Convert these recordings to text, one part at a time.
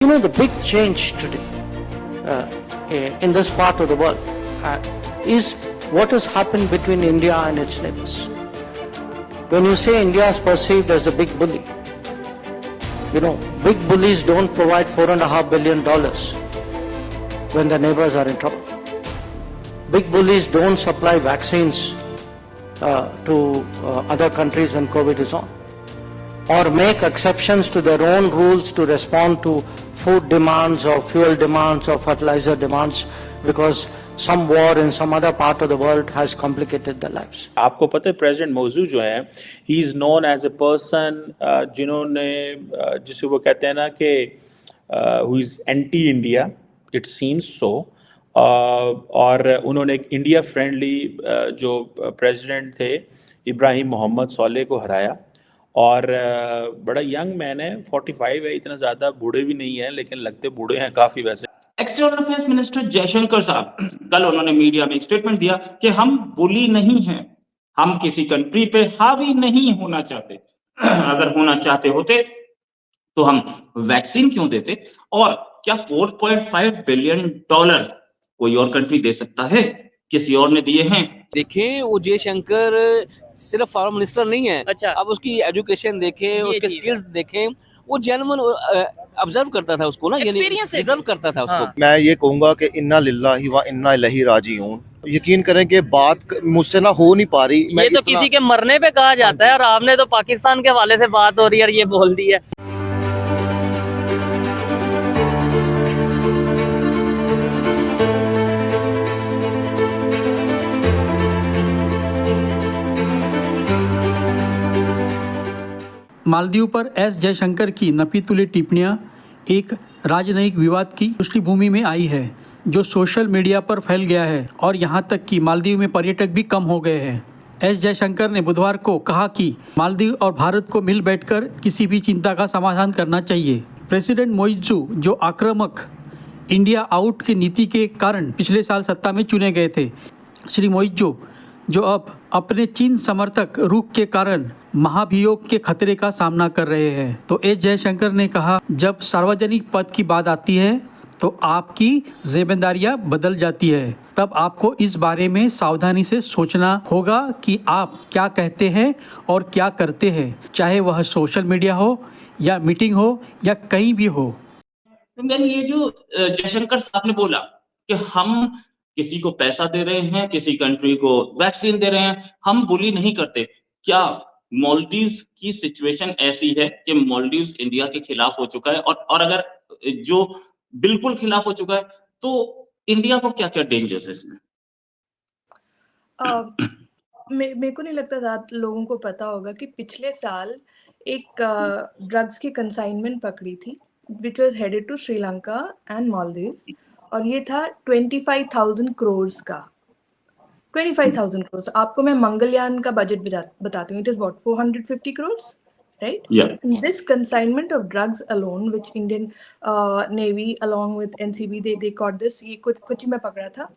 You know, the big change today in this part of the world is what has happened between India and its neighbors. When you say India is perceived as the big bully, you know, big bullies don't provide $4.5 billion when the neighbors are in trouble. Big bullies don't supply vaccines to other countries when COVID is on, or make exceptions to their own rules to respond to food demands or fuel demands or fertilizer demands because some war in some other part of the world has complicated their lives. आपको पता है president Muizzu जो है he is known as a person जिन्होंने जिसे वो कहते हैं ना कि who is anti India, it seems so, और उन्होंने एक इंडिया फ्रेंडली जो प्रेसिडेंट थे इब्राहिम मोहम्मद सोलेह को हराया, और बड़ा यंग मैन है, 45 है, इतना ज़्यादा बूढ़े भी नहीं है लेकिन लगते बूढ़े हैं काफ़ी वैसे। एक्सटर्नल अफेयर्स मिनिस्टर जयशंकर साहब कल उन्होंने मीडिया में एक स्टेटमेंट दिया कि हम बुली नहीं हैं, हम किसी कंट्री पे हावी नहीं होना चाहते, अगर होना चाहते होते तो हम वैक्सीन क्यों देते, और क्या $4.5 बिलियन कोई और कंट्री दे सकता है, किसी और ने दिए हैं। देखें वो जयशंकर सिर्फ फॉरेन मिनिस्टर नहीं है, अच्छा, अब उसकी एजुकेशन देखें, उसके स्किल्स देखें, वो जेन्युइन ऑब्जर्व करता था उसको ना, यानी रिजर्व करता था उसको। मैं ये कहूंगा कि इन्ना लिल्लाहि व इन्ना इलैहि राजिऊन, यकीन करें कि बात मुझसे ना हो नहीं पा रही। ये तो किसी के मरने पे कहा जाता है और आपने तो पाकिस्तान के हवाले से बात हो रही है और ये बोल दी है। मालदीव पर एस जयशंकर की नपीतुली टिप्पणियां एक राजनयिक विवाद की पृष्ठभूमि में आई है जो सोशल मीडिया पर फैल गया है, और यहां तक कि मालदीव में पर्यटक भी कम हो गए हैं। एस जयशंकर ने बुधवार को कहा कि मालदीव और भारत को मिल बैठकर किसी भी चिंता का समाधान करना चाहिए। प्रेसिडेंट मोइज़ू, जो आक्रामक इंडिया आउट की नीति के कारण पिछले साल सत्ता में चुने गए थे, श्री मोइज़ू जो अब अपने चीन समर्थक रुख के कारण महाभियोग के खतरे का सामना कर रहे हैं, तो एस जयशंकर ने कहा, जब सार्वजनिक पद की बात आती है तो आपकी जिम्मेदारियां बदल जाती है, तब आपको इस बारे में सावधानी से सोचना होगा कि आप क्या कहते हैं और क्या करते हैं, चाहे वह सोशल मीडिया हो या मीटिंग हो या कहीं भी हो। ये जो जयशंकर साहब ने बोला कि हम किसी को पैसा दे रहे हैं, किसी कंट्री को वैक्सीन दे रहे हैं, हम बुली नहीं करते, क्या मालदीव्स की सिचुएशन ऐसी है कि मालदीव्स इंडिया के खिलाफ हो चुका है, और अगर जो बिल्कुल खिलाफ हो चुका है तो इंडिया को क्या क्या डेंजर्स है इसमें? मेरे को नहीं लगता ज़्यादा लोगों को पता होगा कि पिछले साल एक ड्रग्स की कंसाइनमेंट पकड़ी थी which was headed to Sri Lanka and Maldives, और ये था 25,000 करोड़ का। 25,000 करोड़। आपको मैं मंगलयान का बजट बताती हूँ। It is what 450 crore, right? Yeah. And this consignment of drugs alone, which Indian Navy along with NCB they caught this, ये कुछ में पकड़ा था।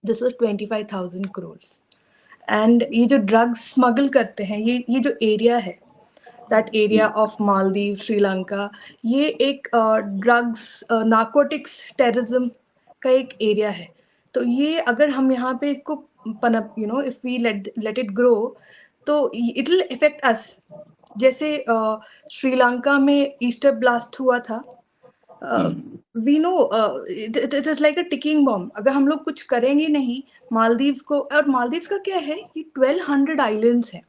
This was 25,000 crores. And ये जो drugs smuggle करते हैं, ये जो एरिया है, that area of Maldives, Sri-Lanka, ये एक drugs, narcotics, terrorism का एक एरिया है। तो ये अगर हम यहाँ पे इसको पनप, if we let it grow, तो it will affect us। जैसे श्रीलंका में ईस्टर ब्लास्ट हुआ था, we know it is like a ticking bomb. अगर हम लोग कुछ करेंगे नहीं मालदीव्स को, और मालदीव्स का क्या है कि 1200 आइलैंड्स हैं,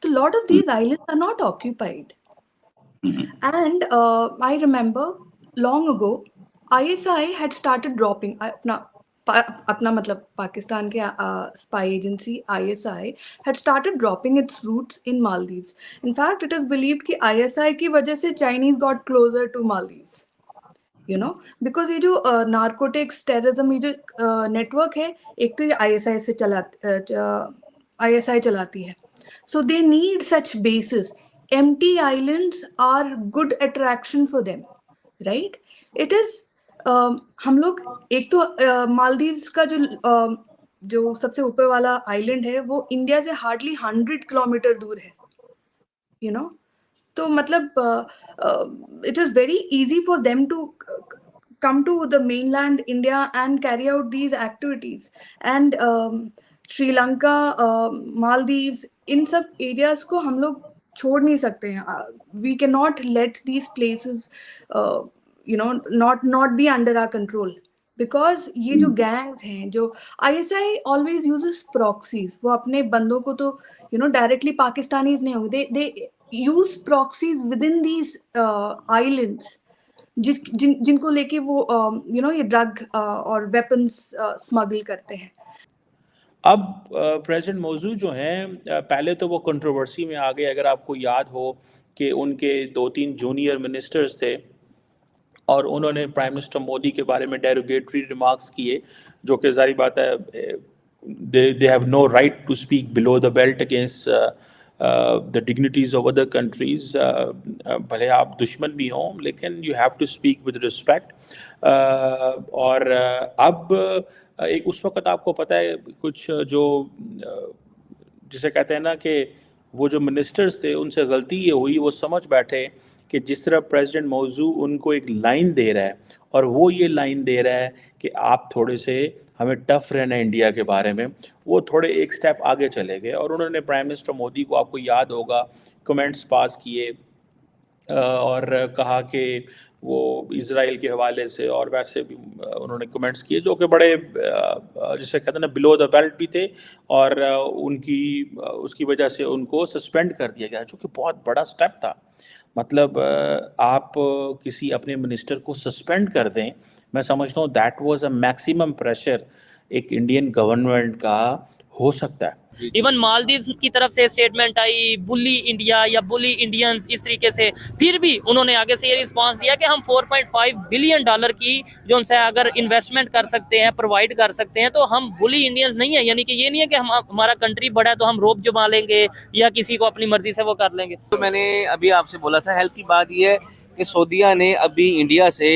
तो lot of these islands are not occupied. And I remember long ago ISI had started dropping अपना मतलब पाकिस्तान के spy agency ISI had started dropping its roots in Maldives. In fact, it is believed कि ISI की वजह से Chinese got closer to Maldives, because ये जो narcotics terrorism ये जो नेटवर्क है, एक तो ये ISI से ISI चलाती है, so they need such bases. Empty islands are good attraction for them, right? It is हम लोग एक तो मालदीव्स का जो सबसे ऊपर वाला आइलैंड है वो इंडिया से हार्डली 100 किलोमीटर दूर है, तो मतलब it is very easy for them to come to the mainland India and carry out these activities. And Sri Lanka, Maldives, इन सब areas को हम लोग छोड़ नहीं सकते हैं. We cannot let these places not be under our control, because ये जो gangs हैं, जो ISI always uses proxies. वो अपने बंदों को तो directly Pakistanis नहीं होंगे. They use proxies within these islands, जिनको लेके वो ये ड्रग और वेपन्स स्मगल करते हैं. अब प्रेसिडेंट मौजूद जो हैं, पहले तो वो कंट्रोवर्सी में आ गए. अगर आपको याद हो कि उनके 2-3 जूनियर मिनिस्टर्स थे और उन्होंने प्राइम मिनिस्टर मोदी के बारे में डेरोगेटरी रिमार्क्स किए, जो कि जारी बात है they have no right to speak below the belt against the dignities of other countries. भले आप दुश्मन भी हों, लेकिन you have to speak with respect. और अब एक उस वक्त आपको पता है कुछ जो जिसे कहते हैं ना कि वो जो मिनिस्टर्स थे उनसे गलती ये हुई, वो समझ बैठे कि जिस तरह प्रेसिडेंट मौजू उनको एक लाइन दे रहा है और वो ये लाइन दे रहा है कि आप थोड़े से हमें टफ रहना है इंडिया के बारे में, वो थोड़े एक स्टेप आगे चले गए. और उन्होंने प्राइम मिनिस्टर मोदी को, आपको याद होगा, कमेंट्स पास किए और कहा कि वो इज़राइल के हवाले से और वैसे भी उन्होंने कमेंट्स किए जो कि बड़े जिसे कहते हैं ना बिलो द बेल्ट भी थे. और उसकी वजह से उनको सस्पेंड कर दिया गया, जो कि बहुत बड़ा स्टेप था. मतलब आप किसी अपने मिनिस्टर को सस्पेंड कर दें, मैं समझता हूँ that was a maximum pressure एक इंडियन गवर्नमेंट का हो सकता है. इवन मालदीव की तरफ से स्टेटमेंट आई, बुली इंडिया या बुली इंडियंस, इस तरीके से. फिर भी उन्होंने आगे से ये रिस्पांस दिया कि हम $4.5 बिलियन की जो उनसे अगर इन्वेस्टमेंट कर सकते हैं, प्रोवाइड कर सकते हैं, तो हम बुली इंडियंस नहीं है. यानी कि ये नहीं है कि हमारा कंट्री बड़ा है तो हम रोब जमा लेंगे या किसी को अपनी मर्जी से वो कर लेंगे. तो मैंने अभी आपसे बोला था, हेल्प की बात ये है कि सऊदीया ने अभी इंडिया से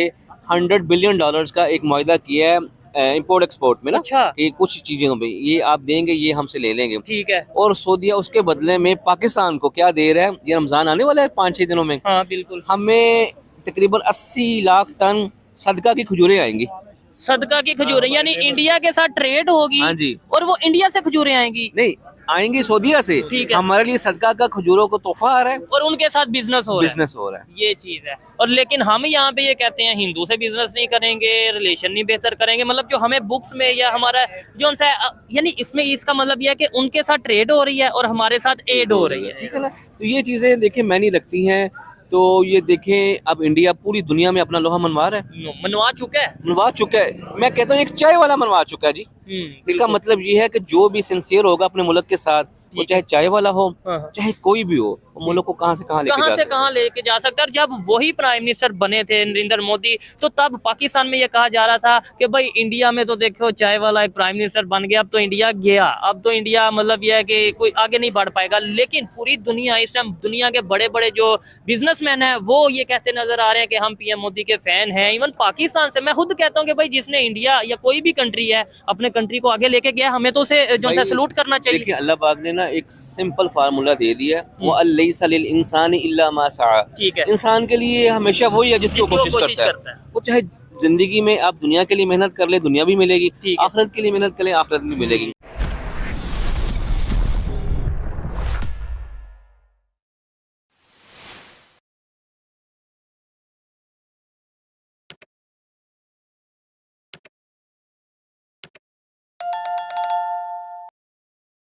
$100 बिलियन का एक मुआहदा किया है इंपोर्ट एक्सपोर्ट में ना. अच्छा. कि कुछ चीजें भाई ये आप देंगे, ये हमसे ले लेंगे. ठीक है. और सऊदीया उसके बदले में पाकिस्तान को क्या दे रहा है? ये रमजान आने वाला है 5-6 दिनों में. हाँ बिल्कुल. हमें तकरीबन 80 लाख टन सदका की खजूरें आएंगी. सदका की खजूरें, यानी इंडिया के साथ ट्रेड होगी. हाँ जी. और वो इंडिया से खजूरें आएंगी. नहीं, आएंगी सऊदीया से. ठीक है. हमारे लिए सदका का खजूरों को तोहफा आ रहा है और उनके साथ बिजनेस हो रहा है. ये चीज है. और लेकिन हम यहाँ पे ये कहते हैं हिंदू से बिजनेस नहीं करेंगे, रिलेशन नहीं बेहतर करेंगे. मतलब जो हमें बुक्स में या हमारा जो उनसे, यानी इसमें इसका मतलब यह है कि उनके साथ ट्रेड हो रही है और हमारे साथ एड हो रही है. ठीक है ना. तो ये चीजें देखिए मैंनी लगती हैं. तो ये देखें, अब इंडिया पूरी दुनिया में अपना लोहा मनवा रहा है, मनवा चुका है. मैं कहता हूँ एक चाय वाला मनवा चुका है जी. इसका मतलब ये है कि जो भी सिंसियर होगा अपने मुल्क के साथ, वो चाहे चाय वाला हो, चाहे कोई भी हो, मुल्क को कहाँ से कहाँ लेके जा सकता है. और जब वही प्राइम मिनिस्टर बने थे नरेंद्र मोदी, तो तब पाकिस्तान में ये कहा जा रहा था कि भाई इंडिया में तो देखो चाय वाला एक प्राइम मिनिस्टर बन गया, अब तो इंडिया गया, अब तो इंडिया मतलब यह है कि कोई आगे नहीं बढ़ पाएगा. लेकिन पूरी दुनिया इस टाइम, दुनिया के बड़े बड़े जो बिजनेसमैन हैं, वो ये कहते नजर आ रहे हैं कि हम पीएम मोदी के फैन हैं. इवन पाकिस्तान से मैं खुद कहता हूँ कि भाई जिसने इंडिया या कोई भी कंट्री है अपने कंट्री को आगे लेके गया, हमें तो उसे जो है सैल्यूट करना चाहिए. अल्लाह पाक ने ना एक सिंपल फार्मूला दे दिया है, वो अल्लैसा लिल इंसानी इल्ला मा सआ. ठीक है. इंसान के लिए हमेशा वही है जिसकी कोशिश करता है. वो चाहे जिंदगी में आप दुनिया के लिए मेहनत कर ले, दुनिया भी मिलेगी. आखिरत के लिए मेहनत कर ले, आखिरत भी मिलेगी.